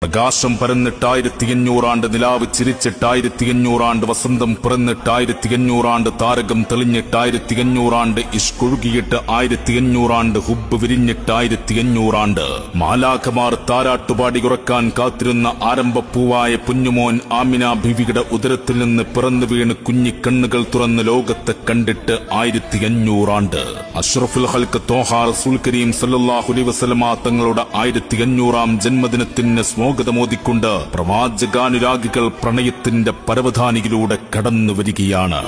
പ്രകാശം പരന്നിട്ട് 1500 ആണ്ട്, നിലാവ് ചിരിച്ചിട്ട് 1500 ആണ്ട്, വസന്തം പിറന്നിട്ട് 1500 ആണ്ട്, താരകം തെളിഞ്ഞിട്ട് 1500 ആണ്ട്, ഇഷ്കൊഴുകിയിട്ട് 1500 ആണ്ട്, ഹുബ് വിരിഞ്ഞിട്ട് 1500 ആണ്ട്. മാലാഖമാർ താരാട്ടുപാടി ഉറക്കാൻ കാത്തിരുന്ന ആരംഭപ്പൂവായ കുഞ്ഞുമോൻ ആമിന ബീവിയുടെ ഉദരത്തിൽ നിന്ന് പിറന്നു വീണ് കുഞ്ഞിക്കണ്ണുകൾ തുറന്ന് ലോകത്തെ കണ്ടിട്ട് 1500 ആണ്ട്. അഷ്റഫുൽ ഖൽഖ് ത്വാഹ റസൂൽ കരീം സല്ലല്ലാഹു അലൈഹി വസല്ലമ തങ്ങളുടെ 1500-ാം ജന്മദിനത്തിന് സ്വാഗതമോദിക്കൊണ്ട് പ്രവാചകാനുരാഗികൾ പ്രണയത്തിന്റെ പരവതാനിയിലൂടെ കടന്നു വരികയാണ്.